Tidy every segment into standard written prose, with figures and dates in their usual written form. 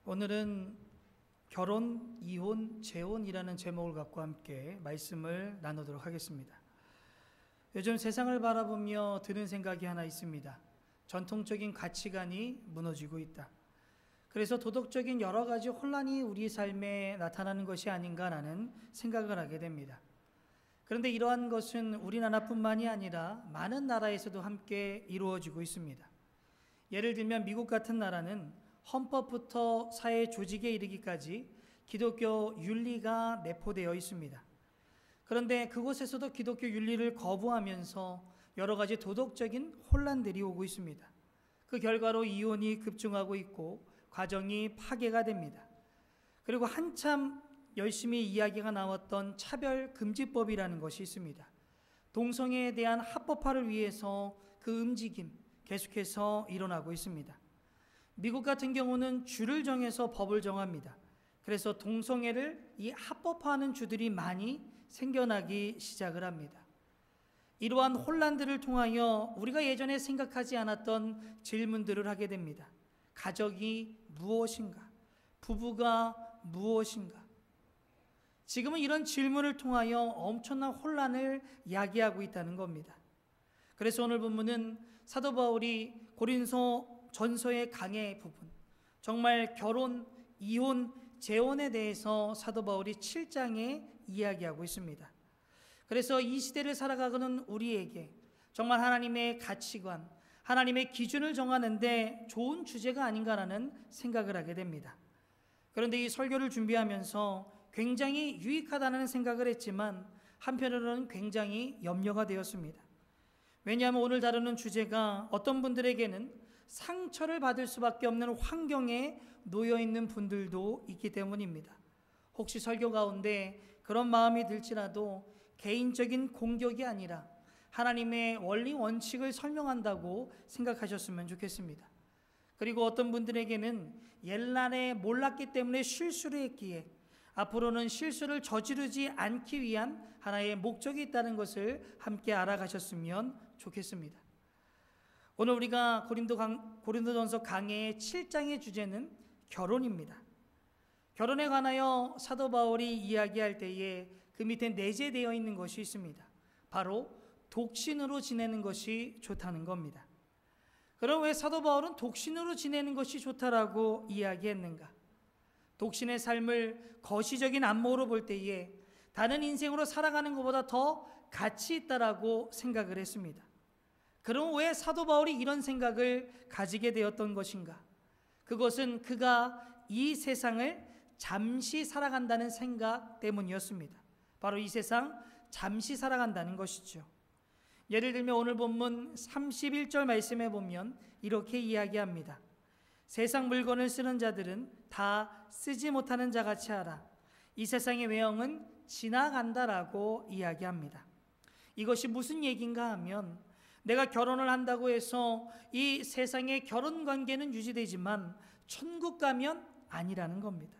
오늘은 결혼, 이혼, 재혼이라는 제목을 갖고 함께 말씀을 나누도록 하겠습니다. 요즘 세상을 바라보며 드는 생각이 하나 있습니다. 전통적인 가치관이 무너지고 있다. 그래서 도덕적인 여러 가지 혼란이 우리 삶에 나타나는 것이 아닌가라는 생각을 하게 됩니다. 그런데 이러한 것은 우리나라뿐만이 아니라 많은 나라에서도 함께 이루어지고 있습니다. 예를 들면 미국 같은 나라는 헌법부터 사회 조직에 이르기까지 기독교 윤리가 내포되어 있습니다. 그런데 그곳에서도 기독교 윤리를 거부하면서 여러 가지 도덕적인 혼란들이 오고 있습니다. 그 결과로 이혼이 급증하고 있고 가정이 파괴가 됩니다. 그리고 한참 열심히 이야기가 나왔던 차별금지법이라는 것이 있습니다. 동성애에 대한 합법화를 위해서 그 움직임 계속해서 일어나고 있습니다. 미국 같은 경우는 주를 정해서 법을 정합니다. 그래서 동성애를 합법화하는 주들이 많이 생겨나기 시작을 합니다. 이러한 혼란들을 통하여 우리가 예전에 생각하지 않았던 질문들을 하게 됩니다. 가족이 무엇인가? 부부가 무엇인가? 지금은 이런 질문을 통하여 엄청난 혼란을 야기하고 있다는 겁니다. 그래서 오늘 본문은 사도 바울이 고린도 전서의 강의 부분, 정말 결혼, 이혼, 재혼에 대해서 사도 바울이 7장에 이야기하고 있습니다. 그래서 이 시대를 살아가는 우리에게 정말 하나님의 가치관, 하나님의 기준을 정하는데 좋은 주제가 아닌가라는 생각을 하게 됩니다. 그런데 이 설교를 준비하면서 굉장히 유익하다는 생각을 했지만 한편으로는 굉장히 염려가 되었습니다. 왜냐하면 오늘 다루는 주제가 어떤 분들에게는 상처를 받을 수밖에 없는 환경에 놓여 있는 분들도 있기 때문입니다. 혹시 설교 가운데 그런 마음이 들지라도 개인적인 공격이 아니라 하나님의 원리 원칙을 설명한다고 생각하셨으면 좋겠습니다. 그리고 어떤 분들에게는 옛날에 몰랐기 때문에 실수를 했기에 앞으로는 실수를 저지르지 않기 위한 하나의 목적이 있다는 것을 함께 알아가셨으면 좋겠습니다. 오늘 우리가 고린도전서 강해의 7장의 주제는 결혼입니다. 결혼에 관하여 사도 바울이 이야기할 때에 그 밑에 내재되어 있는 것이 있습니다. 바로 독신으로 지내는 것이 좋다는 겁니다. 그럼 왜 사도 바울은 독신으로 지내는 것이 좋다라고 이야기했는가? 독신의 삶을 거시적인 안목으로 볼 때에 다른 인생으로 살아가는 것보다 더 가치 있다라고 생각을 했습니다. 그럼 왜 사도 바울이 이런 생각을 가지게 되었던 것인가? 그것은 그가 이 세상을 잠시 살아간다는 생각 때문이었습니다. 바로 이 세상 잠시 살아간다는 것이죠. 예를 들면 오늘 본문 31절 말씀에 보면 이렇게 이야기합니다. 세상 물건을 쓰는 자들은 다 쓰지 못하는 자같이 하라. 이 세상의 외형은 지나간다라고 이야기합니다. 이것이 무슨 얘기인가 하면 내가 결혼을 한다고 해서 이 세상의 결혼 관계는 유지되지만 천국 가면 아니라는 겁니다.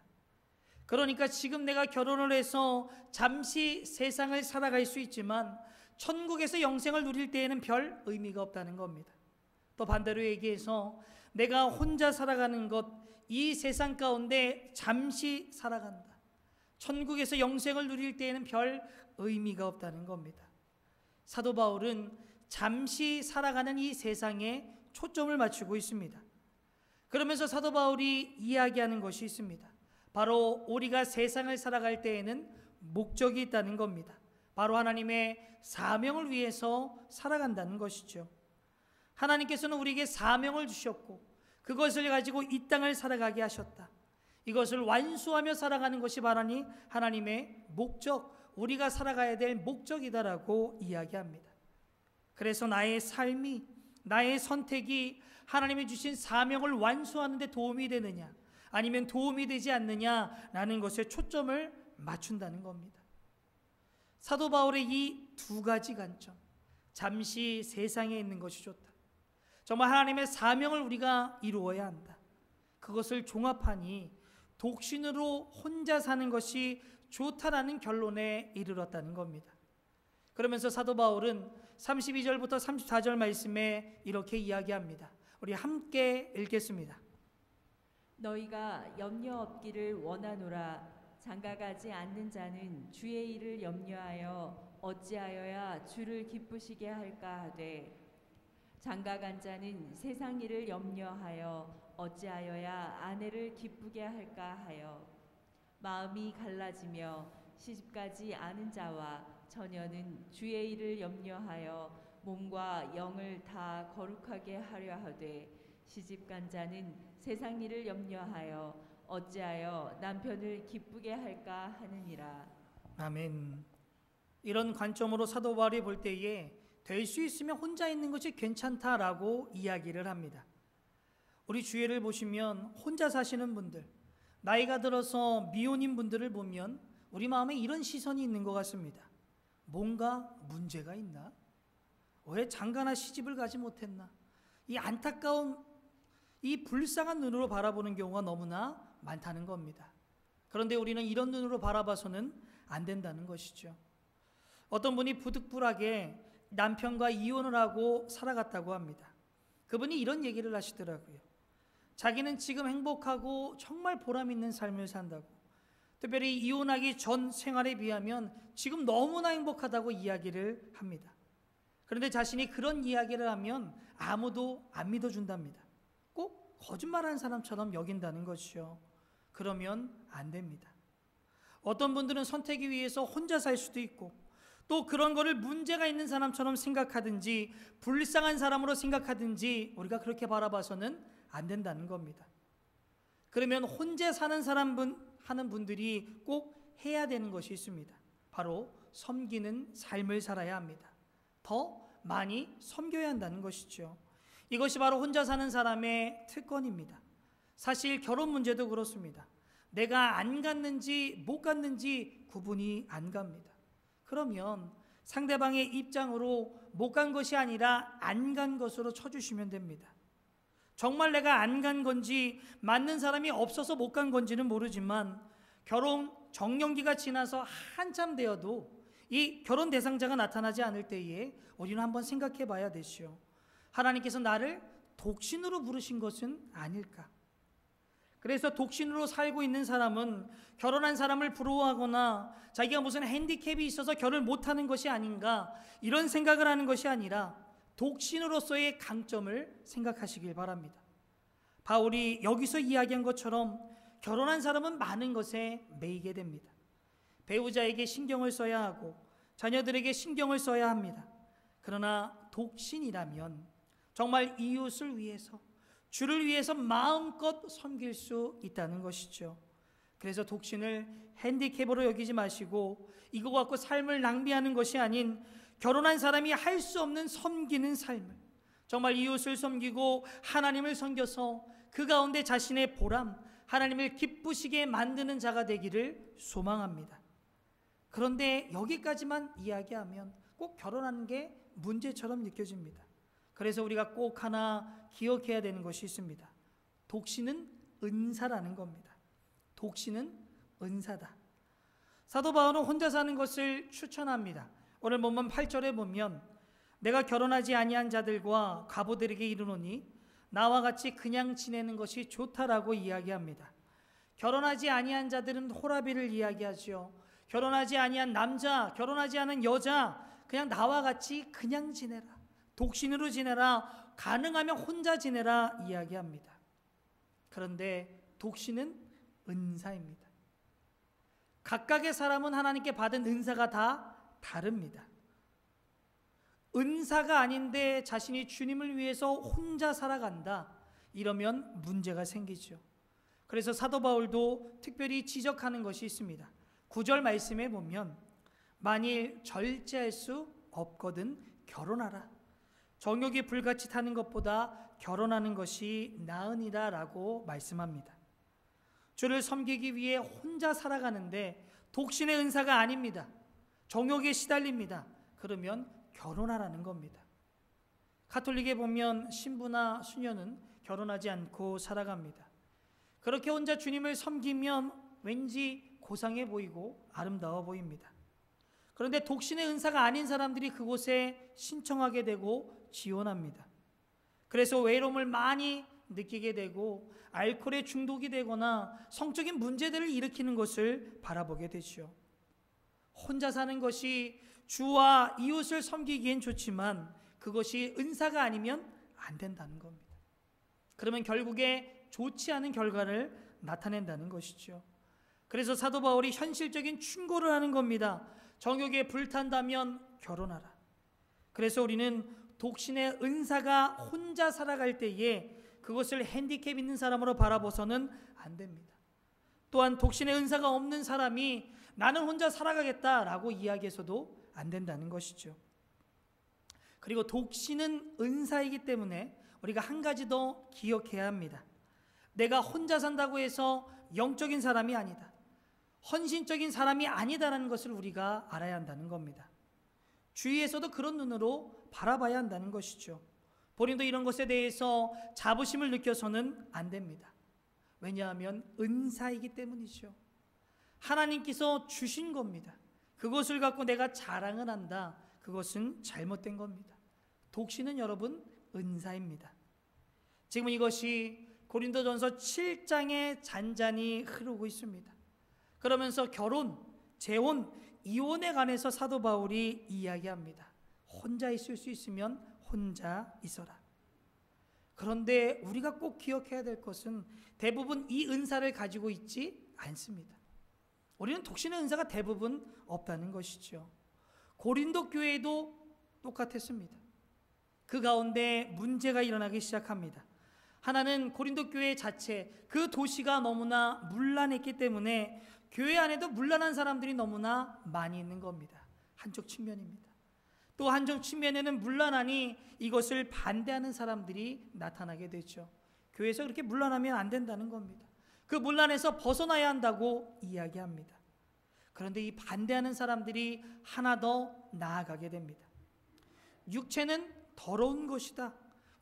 그러니까 지금 내가 결혼을 해서 잠시 세상을 살아갈 수 있지만 천국에서 영생을 누릴 때에는 별 의미가 없다는 겁니다. 또 반대로 얘기해서 내가 혼자 살아가는 것, 이 세상 가운데 잠시 살아간다. 천국에서 영생을 누릴 때에는 별 의미가 없다는 겁니다. 사도 바울은 잠시 살아가는 이 세상에 초점을 맞추고 있습니다. 그러면서 사도 바울이 이야기하는 것이 있습니다. 바로 우리가 세상을 살아갈 때에는 목적이 있다는 겁니다. 바로 하나님의 사명을 위해서 살아간다는 것이죠. 하나님께서는 우리에게 사명을 주셨고 그것을 가지고 이 땅을 살아가게 하셨다. 이것을 완수하며 살아가는 것이 바로 하나님의 목적, 우리가 살아가야 될 목적이다라고 이야기합니다. 그래서 나의 삶이, 나의 선택이 하나님이 주신 사명을 완수하는 데 도움이 되느냐 아니면 도움이 되지 않느냐라는 것에 초점을 맞춘다는 겁니다. 사도 바울의 이 두 가지 관점, 잠시 세상에 있는 것이 좋다. 정말 하나님의 사명을 우리가 이루어야 한다. 그것을 종합하니 독신으로 혼자 사는 것이 좋다라는 결론에 이르렀다는 겁니다. 그러면서 사도 바울은 32절부터 34절 말씀에 이렇게 이야기합니다. 우리 함께 읽겠습니다. 너희가 염려 없기를 원하노라. 장가가지 않는 자는 주의 일을 염려하여 어찌하여야 주를 기쁘시게 할까 하되, 장가간 자는 세상 일을 염려하여 어찌하여야 아내를 기쁘게 할까 하여, 마음이 갈라지며 시집가지 않은 자와 처녀는 주의 일을 염려하여 몸과 영을 다 거룩하게 하려 하되, 시집간 자는 세상 일을 염려하여 어찌하여 남편을 기쁘게 할까 하느니라. 아멘. 이런 관점으로 사도 바울이 볼 때에 될 수 있으면 혼자 있는 것이 괜찮다라고 이야기를 합니다. 우리 주위를 보시면 혼자 사시는 분들, 나이가 들어서 미혼인 분들을 보면 우리 마음에 이런 시선이 있는 것 같습니다. 뭔가 문제가 있나? 왜 장가나 시집을 가지 못했나? 이 안타까운, 이 불쌍한 눈으로 바라보는 경우가 너무나 많다는 겁니다. 그런데 우리는 이런 눈으로 바라봐서는 안 된다는 것이죠. 어떤 분이 부득불하게 남편과 이혼을 하고 살아갔다고 합니다. 그분이 이런 얘기를 하시더라고요. 자기는 지금 행복하고 정말 보람 있는 삶을 산다고, 특별히 이혼하기 전 생활에 비하면 지금 너무나 행복하다고 이야기를 합니다. 그런데 자신이 그런 이야기를 하면 아무도 안 믿어준답니다. 꼭 거짓말하는 사람처럼 여긴다는 것이죠. 그러면 안 됩니다. 어떤 분들은 선택을 위해서 혼자 살 수도 있고, 또 그런 거를 문제가 있는 사람처럼 생각하든지 불쌍한 사람으로 생각하든지 우리가 그렇게 바라봐서는 안 된다는 겁니다. 그러면 혼자 사는 하는 분들이 꼭 해야 되는 것이 있습니다. 바로 섬기는 삶을 살아야 합니다. 더 많이 섬겨야 한다는 것이죠. 이것이 바로 혼자 사는 사람의 특권입니다. 사실 결혼 문제도 그렇습니다. 내가 안 갔는지 못 갔는지 구분이 안 갑니다. 그러면 상대방의 입장으로 못 간 것이 아니라 안 간 것으로 쳐주시면 됩니다. 정말 내가 안 간 건지 맞는 사람이 없어서 못 간 건지는 모르지만 결혼 정년기가 지나서 한참 되어도 이 결혼 대상자가 나타나지 않을 때에 우리는 한번 생각해 봐야 되시오. 하나님께서 나를 독신으로 부르신 것은 아닐까? 그래서 독신으로 살고 있는 사람은 결혼한 사람을 부러워하거나 자기가 무슨 핸디캡이 있어서 결혼을 못하는 것이 아닌가, 이런 생각을 하는 것이 아니라 독신으로서의 강점을 생각하시길 바랍니다. 바울이 여기서 이야기한 것처럼 결혼한 사람은 많은 것에 매이게 됩니다. 배우자에게 신경을 써야 하고 자녀들에게 신경을 써야 합니다. 그러나 독신이라면 정말 이웃을 위해서, 주를 위해서 마음껏 섬길 수 있다는 것이죠. 그래서 독신을 핸디캡으로 여기지 마시고 이거 갖고 삶을 낭비하는 것이 아닌 결혼한 사람이 할 수 없는 섬기는 삶을, 정말 이웃을 섬기고 하나님을 섬겨서 그 가운데 자신의 보람, 하나님을 기쁘시게 만드는 자가 되기를 소망합니다. 그런데 여기까지만 이야기하면 꼭 결혼하는 게 문제처럼 느껴집니다. 그래서 우리가 꼭 하나 기억해야 되는 것이 있습니다. 독신은 은사라는 겁니다. 독신은 은사다. 사도 바울은 혼자 사는 것을 추천합니다. 오늘 본문 8절에 보면 내가 결혼하지 아니한 자들과 과부들에게 이르노니 나와 같이 그냥 지내는 것이 좋다라고 이야기합니다. 결혼하지 아니한 자들은 호라비를 이야기하죠. 결혼하지 아니한 남자, 결혼하지 않은 여자, 그냥 나와 같이 그냥 지내라, 독신으로 지내라, 가능하면 혼자 지내라 이야기합니다. 그런데 독신은 은사입니다. 각각의 사람은 하나님께 받은 은사가 다 다릅니다. 은사가 아닌데 자신이 주님을 위해서 혼자 살아간다, 이러면 문제가 생기죠. 그래서 사도 바울도 특별히 지적하는 것이 있습니다. 9절 말씀에 보면 만일 절제할 수 없거든 결혼하라. 정욕이 불같이 타는 것보다 결혼하는 것이 나으니라 라고 말씀합니다. 주를 섬기기 위해 혼자 살아가는데 독신의 은사가 아닙니다. 정욕에 시달립니다. 그러면 결혼하라는 겁니다. 가톨릭에 보면 신부나 수녀는 결혼하지 않고 살아갑니다. 그렇게 혼자 주님을 섬기면 왠지 고상해 보이고 아름다워 보입니다. 그런데 독신의 은사가 아닌 사람들이 그곳에 신청하게 되고 지원합니다. 그래서 외로움을 많이 느끼게 되고 알코올에 중독이 되거나 성적인 문제들을 일으키는 것을 바라보게 되죠. 혼자 사는 것이 주와 이웃을 섬기기엔 좋지만 그것이 은사가 아니면 안 된다는 겁니다. 그러면 결국에 좋지 않은 결과를 나타낸다는 것이죠. 그래서 사도 바울이 현실적인 충고를 하는 겁니다. 정욕에 불탄다면 결혼하라. 그래서 우리는 독신의 은사가 혼자 살아갈 때에 그것을 핸디캡 있는 사람으로 바라보서는 안 됩니다. 또한 독신의 은사가 없는 사람이 나는 혼자 살아가겠다라고 이야기해서도 안 된다는 것이죠. 그리고 독신은 은사이기 때문에 우리가 한 가지 더 기억해야 합니다. 내가 혼자 산다고 해서 영적인 사람이 아니다. 헌신적인 사람이 아니다라는 것을 우리가 알아야 한다는 겁니다. 주위에서도 그런 눈으로 바라봐야 한다는 것이죠. 본인도 이런 것에 대해서 자부심을 느껴서는 안 됩니다. 왜냐하면 은사이기 때문이죠. 하나님께서 주신 겁니다. 그것을 갖고 내가 자랑을 한다. 그것은 잘못된 겁니다. 독신은 여러분 은사입니다. 지금 이것이 고린도전서 7장에 잔잔히 흐르고 있습니다. 그러면서 결혼, 재혼, 이혼에 관해서 사도 바울이 이야기합니다. 혼자 있을 수 있으면 혼자 있어라. 그런데 우리가 꼭 기억해야 될 것은 대부분 이 은사를 가지고 있지 않습니다. 우리는 독신의 은사가 대부분 없다는 것이죠. 고린도 교회도 똑같았습니다. 그 가운데 문제가 일어나기 시작합니다. 하나는 고린도 교회 자체, 그 도시가 너무나 문란했기 때문에 교회 안에도 문란한 사람들이 너무나 많이 있는 겁니다. 한쪽 측면입니다. 또 한쪽 측면에는 문란하니 이것을 반대하는 사람들이 나타나게 되죠. 교회에서 그렇게 문란하면 안 된다는 겁니다. 그 문란에서 벗어나야 한다고 이야기합니다. 그런데 이 반대하는 사람들이 하나 더 나아가게 됩니다. 육체는 더러운 것이다.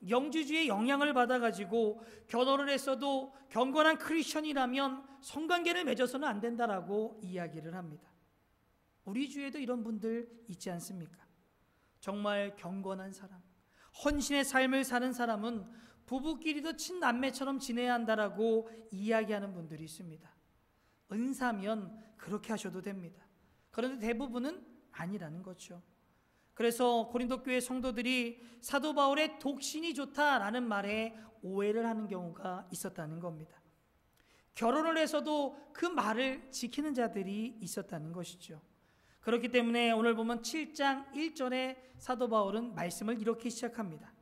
영지주의의 영향을 받아가지고 결혼을 했어도 경건한 크리스천이라면 성관계를 맺어서는 안 된다라고 이야기를 합니다. 우리 주위에도 이런 분들 있지 않습니까? 정말 경건한 사람, 헌신의 삶을 사는 사람은 부부끼리도 친남매처럼 지내야 한다라고 이야기하는 분들이 있습니다. 은사면 그렇게 하셔도 됩니다. 그런데 대부분은 아니라는 거죠. 그래서 고린도 교회 성도들이 사도 바울의 독신이 좋다라는 말에 오해를 하는 경우가 있었다는 겁니다. 결혼을 해서도 그 말을 지키는 자들이 있었다는 것이죠. 그렇기 때문에 오늘 보면 7장 1절에 사도 바울은 말씀을 이렇게 시작합니다.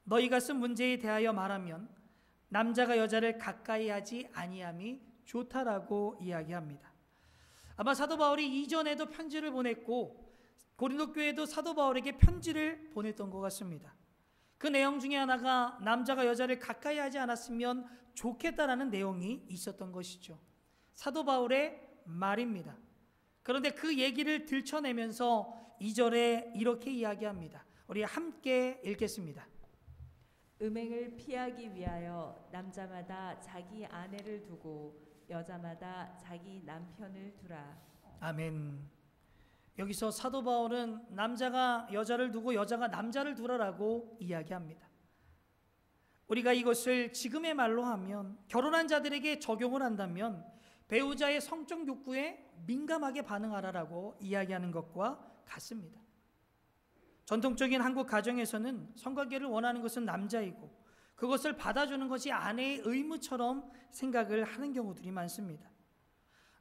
너희가 쓴 문제에 대하여 말하면 남자가 여자를 가까이 하지 아니함이 좋다라고 이야기합니다. 아마 사도 바울이 이전에도 편지를 보냈고 고린도 교회도 사도 바울에게 편지를 보냈던 것 같습니다. 그 내용 중에 하나가 남자가 여자를 가까이 하지 않았으면 좋겠다라는 내용이 있었던 것이죠. 사도 바울의 말입니다. 그런데 그 얘기를 들춰내면서 2절에 이렇게 이야기합니다. 우리 함께 읽겠습니다. 음행을 피하기 위하여 남자마다 자기 아내를 두고 여자마다 자기 남편을 두라. 아멘. 여기서 사도 바울은 남자가 여자를 두고 여자가 남자를 두라라고 이야기합니다. 우리가 이것을 지금의 말로 하면 결혼한 자들에게 적용을 한다면 배우자의 성적 욕구에 민감하게 반응하라라고 이야기하는 것과 같습니다. 전통적인 한국 가정에서는 성관계를 원하는 것은 남자이고 그것을 받아주는 것이 아내의 의무처럼 생각을 하는 경우들이 많습니다.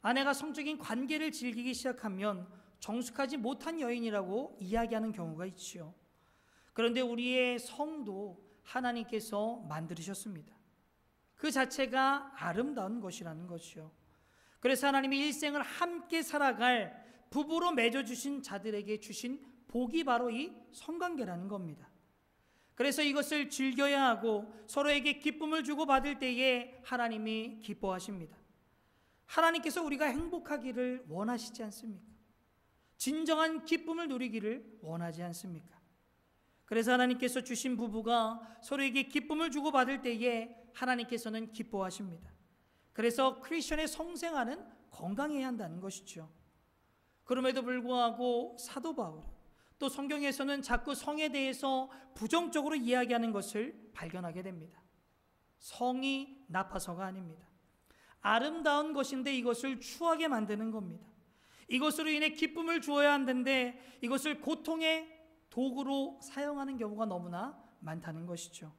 아내가 성적인 관계를 즐기기 시작하면 정숙하지 못한 여인이라고 이야기하는 경우가 있지요. 그런데 우리의 성도 하나님께서 만드셨습니다. 그 자체가 아름다운 것이라는 것이요. 그래서 하나님이 일생을 함께 살아갈 부부로 맺어주신 자들에게 주신 복이 바로 이 성관계라는 겁니다. 그래서 이것을 즐겨야 하고 서로에게 기쁨을 주고 받을 때에 하나님이 기뻐하십니다. 하나님께서 우리가 행복하기를 원하시지 않습니까? 진정한 기쁨을 누리기를 원하지 않습니까? 그래서 하나님께서 주신 부부가 서로에게 기쁨을 주고 받을 때에 하나님께서는 기뻐하십니다. 그래서 크리스천의 성생활은 건강해야 한다는 것이죠. 그럼에도 불구하고 사도 바울 또 성경에서는 자꾸 성에 대해서 부정적으로 이야기하는 것을 발견하게 됩니다. 성이 나빠서가 아닙니다. 아름다운 것인데 이것을 추하게 만드는 겁니다. 이것으로 인해 기쁨을 주어야 하는데 이것을 고통의 도구로 사용하는 경우가 너무나 많다는 것이죠.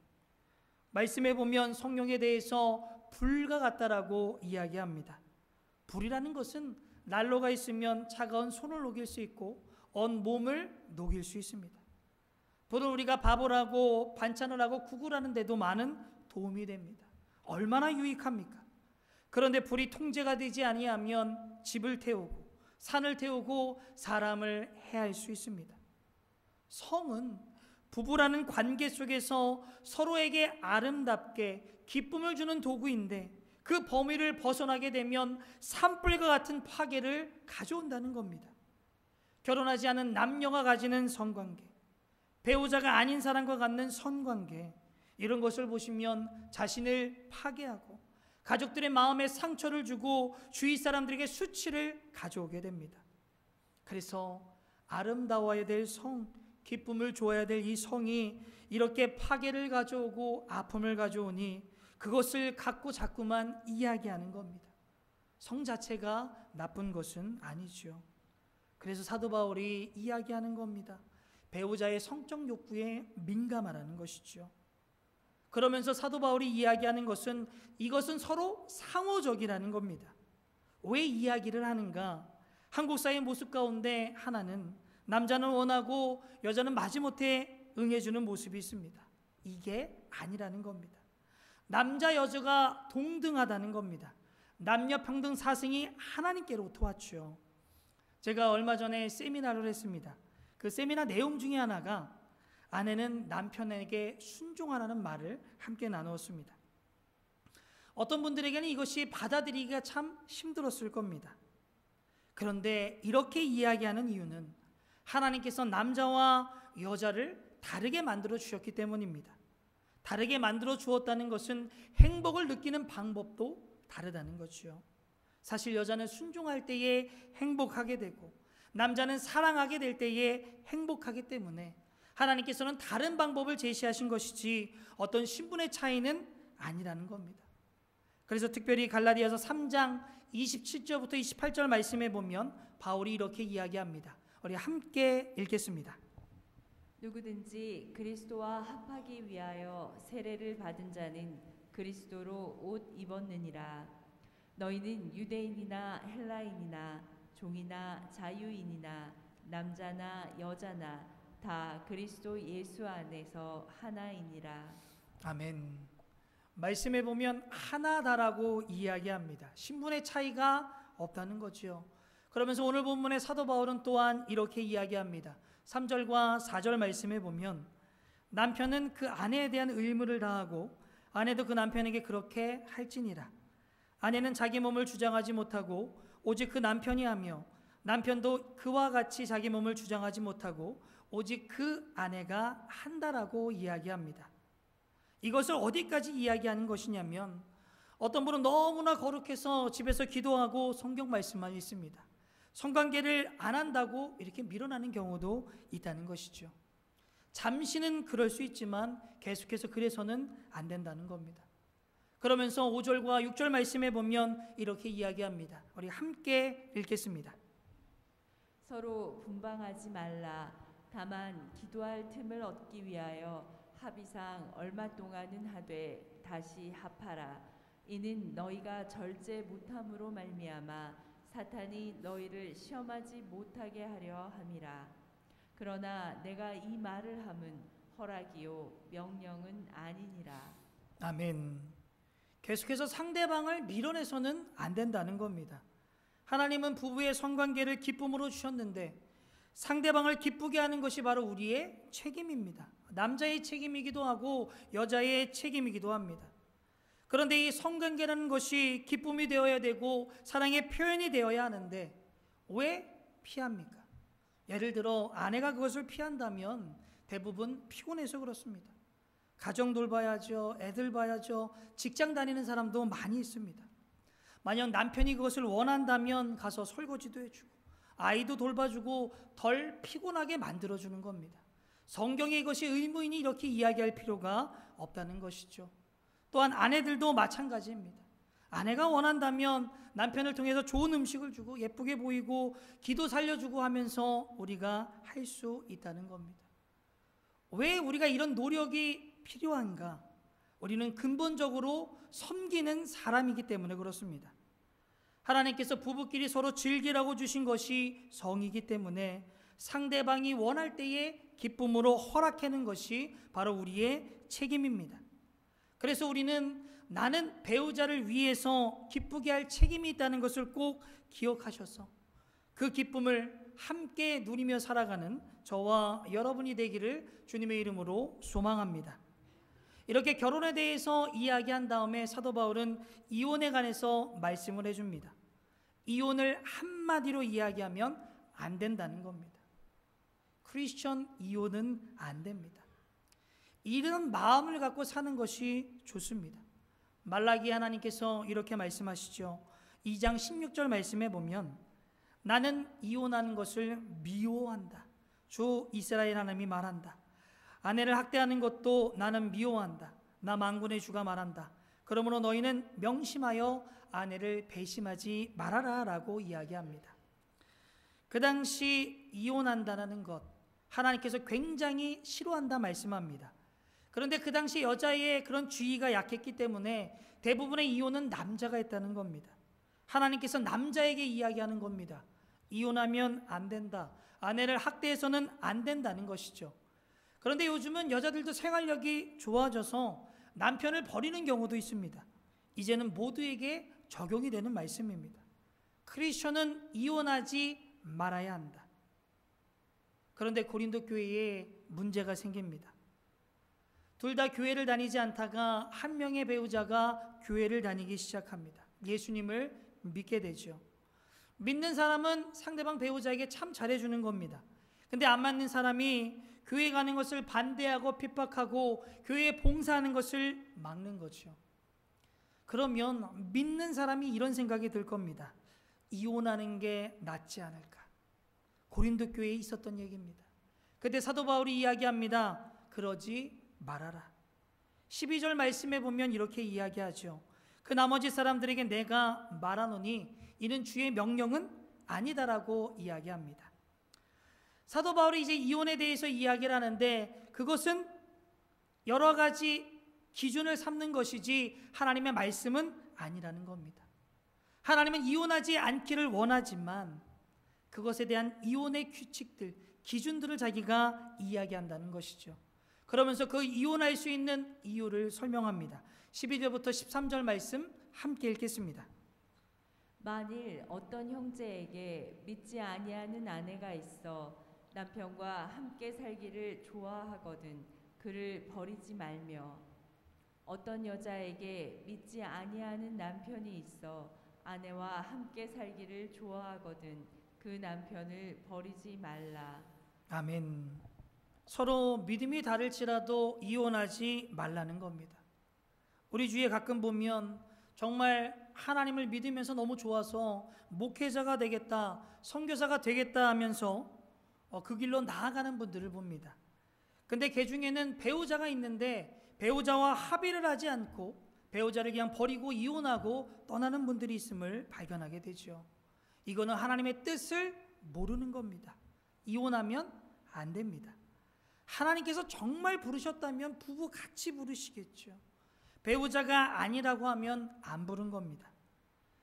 말씀에 보면 성령에 대해서 불과 같다라고 이야기합니다. 불이라는 것은 난로가 있으면 차가운 손을 녹일 수 있고 온 몸을 녹일 수 있습니다. 불은 우리가 밥을 하고 반찬을 하고 국을 하는데도 많은 도움이 됩니다. 얼마나 유익합니까? 그런데 불이 통제가 되지 아니하면 집을 태우고 산을 태우고 사람을 해할 수 있습니다. 성은 부부라는 관계 속에서 서로에게 아름답게 기쁨을 주는 도구인데 그 범위를 벗어나게 되면 산불과 같은 파괴를 가져온다는 겁니다. 결혼하지 않은 남녀가 가지는 성관계, 배우자가 아닌 사람과 갖는 선관계, 이런 것을 보시면 자신을 파괴하고 가족들의 마음에 상처를 주고 주위 사람들에게 수치를 가져오게 됩니다. 그래서 아름다워야 될 성, 기쁨을 주어야 될 이 성이 이렇게 파괴를 가져오고 아픔을 가져오니 그것을 갖고 자꾸만 이야기하는 겁니다. 성 자체가 나쁜 것은 아니죠. 그래서 사도 바울이 이야기하는 겁니다. 배우자의 성적 욕구에 민감하라는 것이죠. 그러면서 사도 바울이 이야기하는 것은 이것은 서로 상호적이라는 겁니다. 왜 이야기를 하는가? 한국 사회의 모습 가운데 하나는 남자는 원하고 여자는 마지못해 응해주는 모습이 있습니다. 이게 아니라는 겁니다. 남자 여자가 동등하다는 겁니다. 남녀평등 사상이 하나님께로부터 왔죠. 제가 얼마 전에 세미나를 했습니다. 그 세미나 내용 중에 하나가 아내는 남편에게 순종하라는 말을 함께 나누었습니다. 어떤 분들에게는 이것이 받아들이기가 참 힘들었을 겁니다. 그런데 이렇게 이야기하는 이유는 하나님께서 남자와 여자를 다르게 만들어 주셨기 때문입니다. 다르게 만들어 주었다는 것은 행복을 느끼는 방법도 다르다는 거죠. 사실 여자는 순종할 때에 행복하게 되고 남자는 사랑하게 될 때에 행복하기 때문에 하나님께서는 다른 방법을 제시하신 것이지 어떤 신분의 차이는 아니라는 겁니다. 그래서 특별히 갈라디아서 3장 27절부터 28절 말씀에 보면 바울이 이렇게 이야기합니다. 우리 함께 읽겠습니다. 누구든지 그리스도와 합하기 위하여 세례를 받은 자는 그리스도로 옷 입었느니라. 너희는 유대인이나 헬라인이나 종이나 자유인이나 남자나 여자나 다 그리스도 예수 안에서 하나이니라. 아멘. 말씀에 보면 하나다라고 이야기합니다. 신분의 차이가 없다는 거죠. 그러면서 오늘 본문의 사도 바울은 또한 이렇게 이야기합니다. 3절과 4절 말씀에 보면 남편은 그 아내에 대한 의무를 다하고 아내도 그 남편에게 그렇게 할지니라. 아내는 자기 몸을 주장하지 못하고 오직 그 남편이 하며 남편도 그와 같이 자기 몸을 주장하지 못하고 오직 그 아내가 한다라고 이야기합니다. 이것을 어디까지 이야기하는 것이냐면 어떤 분은 너무나 거룩해서 집에서 기도하고 성경 말씀만 읽습니다. 성관계를 안 한다고 이렇게 밀어나는 경우도 있다는 것이죠. 잠시는 그럴 수 있지만 계속해서 그래서는 안 된다는 겁니다. 그러면서 5절과 6절 말씀에 보면 이렇게 이야기합니다. 우리 함께 읽겠습니다. 서로 분방하지 말라. 다만 기도할 틈을 얻기 위하여 합의상 얼마 동안은 하되 다시 합하라. 이는 너희가 절제 못함으로 말미암아 사탄이 너희를 시험하지 못하게 하려 함이라. 그러나 내가 이 말을 함은 허락이요 명령은 아니니라. 아멘. 계속해서 상대방을 밀어내서는 안 된다는 겁니다. 하나님은 부부의 성관계를 기쁨으로 주셨는데 상대방을 기쁘게 하는 것이 바로 우리의 책임입니다. 남자의 책임이기도 하고 여자의 책임이기도 합니다. 그런데 이 성관계라는 것이 기쁨이 되어야 되고 사랑의 표현이 되어야 하는데 왜 피합니까? 예를 들어 아내가 그것을 피한다면 대부분 피곤해서 그렇습니다. 가정 돌봐야죠. 애들 봐야죠. 직장 다니는 사람도 많이 있습니다. 만약 남편이 그것을 원한다면 가서 설거지도 해주고 아이도 돌봐주고 덜 피곤하게 만들어주는 겁니다. 성경에 이것이 의무이니 이렇게 이야기할 필요가 없다는 것이죠. 또한 아내들도 마찬가지입니다. 아내가 원한다면 남편을 통해서 좋은 음식을 주고 예쁘게 보이고 기도 살려주고 하면서 우리가 할 수 있다는 겁니다. 왜 우리가 이런 노력이 필요한가? 우리는 근본적으로 섬기는 사람이기 때문에 그렇습니다. 하나님께서 부부끼리 서로 즐기라고 주신 것이 성이기 때문에 상대방이 원할 때에 기쁨으로 허락하는 것이 바로 우리의 책임입니다. 그래서 우리는 나는 배우자를 위해서 기쁘게 할 책임이 있다는 것을 꼭 기억하셔서 그 기쁨을 함께 누리며 살아가는 저와 여러분이 되기를 주님의 이름으로 소망합니다. 이렇게 결혼에 대해서 이야기한 다음에 사도 바울은 이혼에 관해서 말씀을 해줍니다. 이혼을 한마디로 이야기하면 안 된다는 겁니다. 크리스천 이혼은 안 됩니다. 이런 마음을 갖고 사는 것이 좋습니다. 말라기 하나님께서 이렇게 말씀하시죠. 2장 16절 말씀에 보면 나는 이혼하는 것을 미워한다. 주 이스라엘 하나님이 말한다. 아내를 학대하는 것도 나는 미워한다. 나 만군의 주가 말한다. 그러므로 너희는 명심하여 아내를 배심하지 말아라 라고 이야기합니다. 그 당시 이혼한다는 것 하나님께서 굉장히 싫어한다 말씀합니다. 그런데 그 당시 여자의 그런 주의가 약했기 때문에 대부분의 이혼은 남자가 했다는 겁니다. 하나님께서 남자에게 이야기하는 겁니다. 이혼하면 안 된다. 아내를 학대해서는 안 된다는 것이죠. 그런데 요즘은 여자들도 생활력이 좋아져서 남편을 버리는 경우도 있습니다. 이제는 모두에게 적용이 되는 말씀입니다. 크리스천은 이혼하지 말아야 한다. 그런데 고린도 교회에 문제가 생깁니다. 둘 다 교회를 다니지 않다가 한 명의 배우자가 교회를 다니기 시작합니다. 예수님을 믿게 되죠. 믿는 사람은 상대방 배우자에게 참 잘해주는 겁니다. 근데 안 맞는 사람이 교회 가는 것을 반대하고 핍박하고 교회에 봉사하는 것을 막는 거죠. 그러면 믿는 사람이 이런 생각이 들 겁니다. 이혼하는 게 낫지 않을까? 고린도 교회에 있었던 얘기입니다. 그때 사도 바울이 이야기합니다. 그러지 말아라. 12절 말씀에 보면 이렇게 이야기하죠. 그 나머지 사람들에게 내가 말하노니 이는 주의 명령은 아니다라고 이야기합니다. 사도 바울이 이제 이혼에 대해서 이야기를 하는데 그것은 여러 가지 기준을 삼는 것이지 하나님의 말씀은 아니라는 겁니다. 하나님은 이혼하지 않기를 원하지만 그것에 대한 이혼의 규칙들, 기준들을 자기가 이야기한다는 것이죠. 그러면서 그 이혼할 수 있는 이유를 설명합니다. 12절부터 13절 말씀 함께 읽겠습니다. 만일 어떤 형제에게 믿지 아니하는 아내가 있어 남편과 함께 살기를 좋아하거든 그를 버리지 말며 어떤 여자에게 믿지 아니하는 남편이 있어 아내와 함께 살기를 좋아하거든 그 남편을 버리지 말라. 아멘. 서로 믿음이 다를지라도 이혼하지 말라는 겁니다. 우리 주위에 가끔 보면 정말 하나님을 믿으면서 너무 좋아서 목회자가 되겠다, 선교사가 되겠다 하면서 그 길로 나아가는 분들을 봅니다. 근데 그 중에는 배우자가 있는데 배우자와 합의를 하지 않고 배우자를 그냥 버리고 이혼하고 떠나는 분들이 있음을 발견하게 되죠. 이거는 하나님의 뜻을 모르는 겁니다. 이혼하면 안 됩니다. 하나님께서 정말 부르셨다면 부부 같이 부르시겠죠. 배우자가 아니라고 하면 안 부른 겁니다.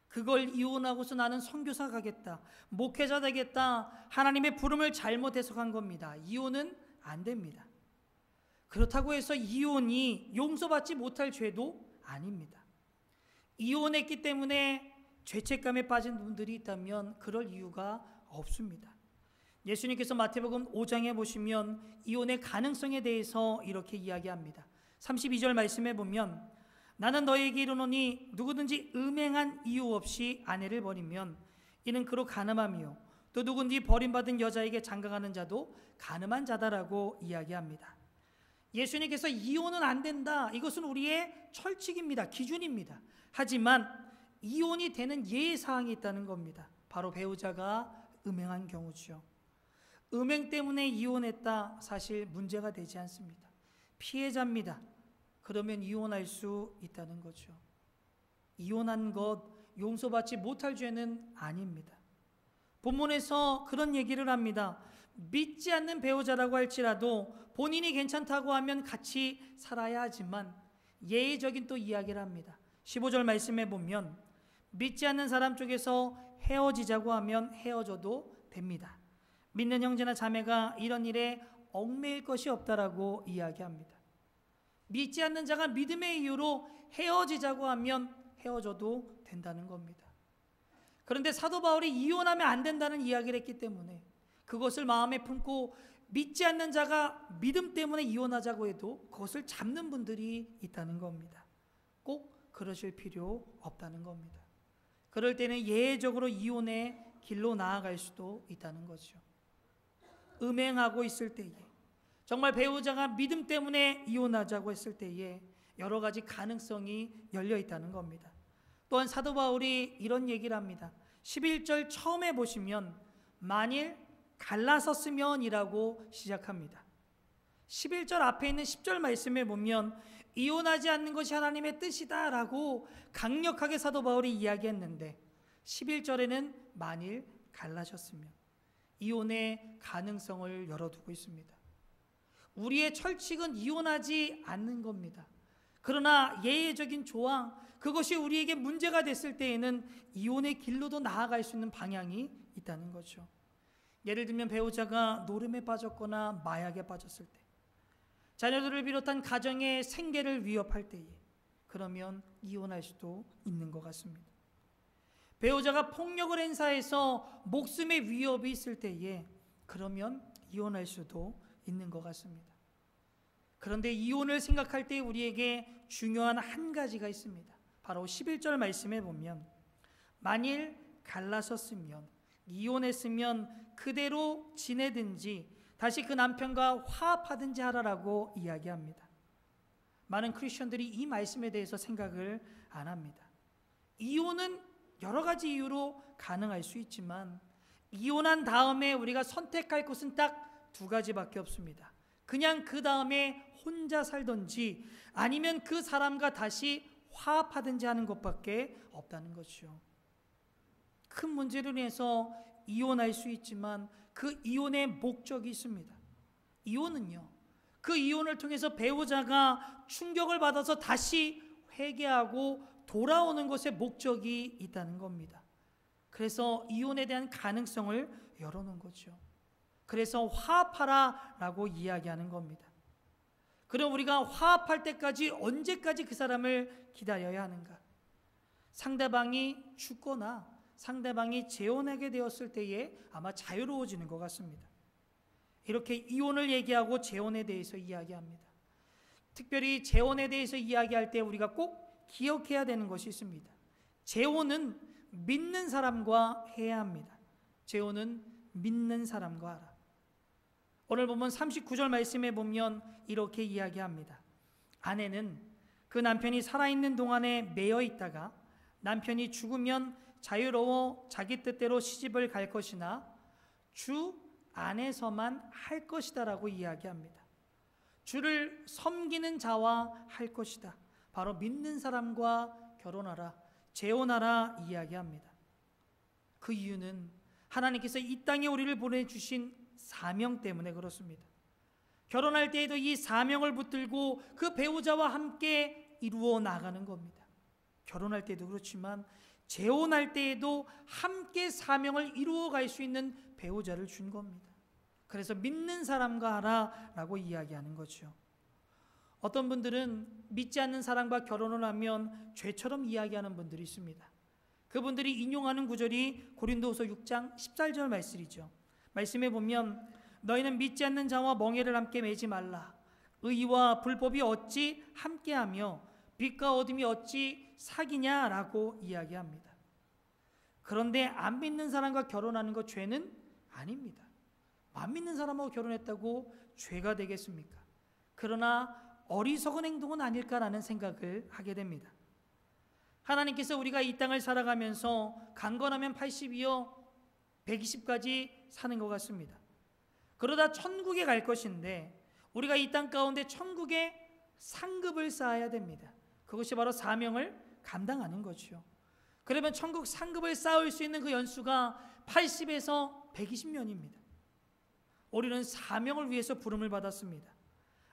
그걸 이혼하고서 나는 선교사 가겠다, 목회자 되겠다, 하나님의 부름을 잘못 해석한 겁니다. 이혼은 안 됩니다. 그렇다고 해서 이혼이 용서받지 못할 죄도 아닙니다. 이혼했기 때문에 죄책감에 빠진 분들이 있다면 그럴 이유가 없습니다. 예수님께서 마태복음 5장에 보시면 이혼의 가능성에 대해서 이렇게 이야기합니다. 32절 말씀에 보면 나는 너희에게 이르노니 누구든지 음행한 이유 없이 아내를 버리면 이는 그로 가늠함이요 또 누구든지 버림받은 여자에게 장가가는 자도 가늠한 자다라고 이야기합니다. 예수님께서 이혼은 안 된다, 이것은 우리의 철칙입니다. 기준입니다. 하지만 이혼이 되는 예사항이 있다는 겁니다. 바로 배우자가 음행한 경우죠. 음행 때문에 이혼했다, 사실 문제가 되지 않습니다. 피해자입니다. 그러면 이혼할 수 있다는 거죠. 이혼한 것 용서받지 못할 죄는 아닙니다. 본문에서 그런 얘기를 합니다. 믿지 않는 배우자라고 할지라도 본인이 괜찮다고 하면 같이 살아야 하지만 예외적인 또 이야기를 합니다. 15절 말씀에 보면 믿지 않는 사람 쪽에서 헤어지자고 하면 헤어져도 됩니다. 믿는 형제나 자매가 이런 일에 얽매일 것이 없다라고 이야기합니다. 믿지 않는 자가 믿음의 이유로 헤어지자고 하면 헤어져도 된다는 겁니다. 그런데 사도 바울이 이혼하면 안 된다는 이야기를 했기 때문에 그것을 마음에 품고 믿지 않는 자가 믿음 때문에 이혼하자고 해도 그것을 잡는 분들이 있다는 겁니다. 꼭 그러실 필요 없다는 겁니다. 그럴 때는 예외적으로 이혼의 길로 나아갈 수도 있다는 거죠. 음행하고 있을 때에, 정말 배우자가 믿음 때문에 이혼하자고 했을 때에 여러 가지 가능성이 열려 있다는 겁니다. 또한 사도 바울이 이런 얘기를 합니다. 11절 처음에 보시면 만일 갈라섰으면 이라고 시작합니다. 11절 앞에 있는 10절 말씀에 보면 이혼하지 않는 것이 하나님의 뜻이다 라고 강력하게 사도 바울이 이야기했는데 11절에는 만일 갈라셨으면 이혼의 가능성을 열어두고 있습니다. 우리의 철칙은 이혼하지 않는 겁니다. 그러나 예외적인 조항, 그것이 우리에게 문제가 됐을 때에는 이혼의 길로도 나아갈 수 있는 방향이 있다는 거죠. 예를 들면 배우자가 노름에 빠졌거나 마약에 빠졌을 때, 자녀들을 비롯한 가정의 생계를 위협할 때에, 그러면 이혼할 수도 있는 것 같습니다. 배우자가 폭력을 행사해서 목숨의 위협이 있을 때에 그러면 이혼할 수도 있는 것 같습니다. 그런데 이혼을 생각할 때 우리에게 중요한 한 가지가 있습니다. 바로 11절 말씀에 보면 만일 갈라섰으면, 이혼했으면 그대로 지내든지 다시 그 남편과 화합하든지 하라라고 이야기합니다. 많은 크리스천들이 이 말씀에 대해서 생각을 안 합니다. 이혼은 여러 가지 이유로 가능할 수 있지만 이혼한 다음에 우리가 선택할 것은 딱 두 가지밖에 없습니다. 그냥 그 다음에 혼자 살든지 아니면 그 사람과 다시 화합하든지 하는 것밖에 없다는 것이죠. 큰 문제로 인해서 이혼할 수 있지만 그 이혼의 목적이 있습니다. 이혼은요, 그 이혼을 통해서 배우자가 충격을 받아서 다시 회개하고 돌아오는 것에 목적이 있다는 겁니다. 그래서 이혼에 대한 가능성을 열어놓은 거죠. 그래서 화합하라 라고 이야기하는 겁니다. 그럼 우리가 화합할 때까지 언제까지 그 사람을 기다려야 하는가? 상대방이 죽거나 상대방이 재혼하게 되었을 때에 아마 자유로워지는 것 같습니다. 이렇게 이혼을 얘기하고 재혼에 대해서 이야기합니다. 특별히 재혼에 대해서 이야기할 때 우리가 꼭 기억해야 되는 것이 있습니다. 재혼은 믿는 사람과 해야 합니다. 재혼은 믿는 사람과 하라. 오늘 보면 39절 말씀에 보면 이렇게 이야기합니다. 아내는 그 남편이 살아있는 동안에 매여 있다가 남편이 죽으면 자유로워 자기 뜻대로 시집을 갈 것이나 주 안에서만 할 것이다 라고 이야기합니다. 주를 섬기는 자와 할 것이다. 바로 믿는 사람과 결혼하라, 재혼하라 이야기합니다. 그 이유는 하나님께서 이 땅에 우리를 보내주신 사명 때문에 그렇습니다. 결혼할 때에도 이 사명을 붙들고 그 배우자와 함께 이루어 나가는 겁니다. 결혼할 때도 그렇지만 재혼할 때에도 함께 사명을 이루어 갈 수 있는 배우자를 준 겁니다. 그래서 믿는 사람과 하라라고 이야기하는 거죠. 어떤 분들은 믿지 않는 사람과 결혼을 하면 죄처럼 이야기하는 분들이 있습니다. 그분들이 인용하는 구절이 고린도후서 6장 14절 말씀이죠. 말씀에 보면 너희는 믿지 않는 자와 멍에를 함께 매지 말라. 의와 불법이 어찌 함께하며 빛과 어둠이 어찌 사귀냐라고 이야기합니다. 그런데 안 믿는 사람과 결혼하는 것 죄는 아닙니다. 안 믿는 사람하고 결혼했다고 죄가 되겠습니까? 그러나 어리석은 행동은 아닐까라는 생각을 하게 됩니다. 하나님께서 우리가 이 땅을 살아가면서 강건하면 80이요 120까지 사는 것 같습니다. 그러다 천국에 갈 것인데 우리가 이 땅 가운데 천국에 상급을 쌓아야 됩니다. 그것이 바로 사명을 감당하는 거죠. 그러면 천국 상급을 쌓을 수 있는 그 연수가 80에서 120년입니다. 우리는 사명을 위해서 부름을 받았습니다.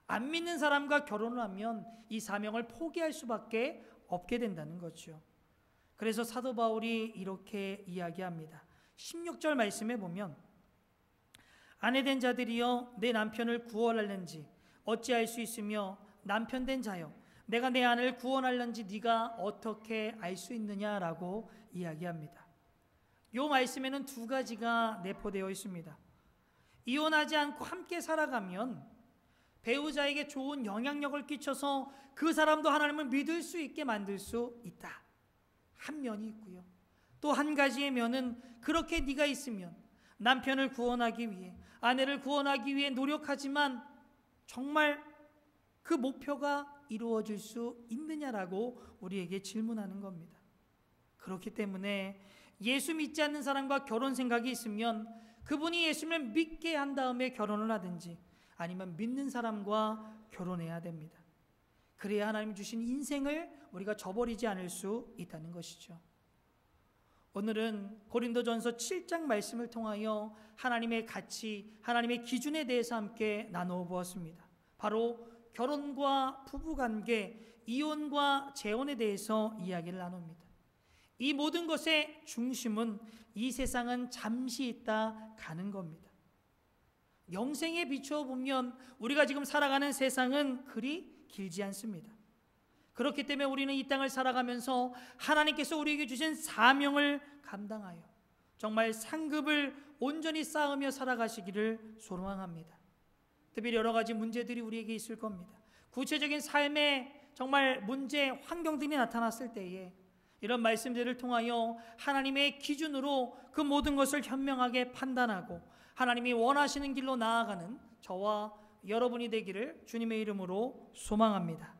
안 믿는 사람과 결혼을 하면 이 사명을 포기할 수밖에 없게 된다는 거죠. 그래서 사도 바울이 이렇게 이야기합니다. 16절 말씀에 보면 아내된 자들이여 내 남편을 구원할는지 어찌할 수 있으며 남편된 자여 내가 내 아내를 구원할는지 네가 어떻게 알 수 있느냐라고 이야기합니다. 이 말씀에는 두 가지가 내포되어 있습니다. 이혼하지 않고 함께 살아가면 배우자에게 좋은 영향력을 끼쳐서 그 사람도 하나님을 믿을 수 있게 만들 수 있다. 한 면이 있고요. 또 한 가지의 면은 그렇게 네가 있으면 남편을 구원하기 위해 아내를 구원하기 위해 노력하지만 정말 그 목표가 이루어질 수 있느냐라고 우리에게 질문하는 겁니다. 그렇기 때문에 예수 믿지 않는 사람과 결혼 생각이 있으면 그분이 예수를 믿게 한 다음에 결혼을 하든지 아니면 믿는 사람과 결혼해야 됩니다. 그래야 하나님 주신 인생을 우리가 저버리지 않을 수 있다는 것이죠. 오늘은 고린도전서 7장 말씀을 통하여 하나님의 가치, 하나님의 기준에 대해서 함께 나누어 보았습니다. 바로 결혼과 부부관계, 이혼과 재혼에 대해서 이야기를 나눕니다. 이 모든 것의 중심은 이 세상은 잠시 있다 가는 겁니다. 영생에 비추어 보면 우리가 지금 살아가는 세상은 그리 길지 않습니다. 그렇기 때문에 우리는 이 땅을 살아가면서 하나님께서 우리에게 주신 사명을 감당하여 정말 상급을 온전히 쌓으며 살아가시기를 소망합니다. 특별히 여러 가지 문제들이 우리에게 있을 겁니다. 구체적인 삶의 정말 문제, 환경들이 나타났을 때에 이런 말씀들을 통하여 하나님의 기준으로 그 모든 것을 현명하게 판단하고 하나님이 원하시는 길로 나아가는 저와 여러분이 되기를 주님의 이름으로 소망합니다.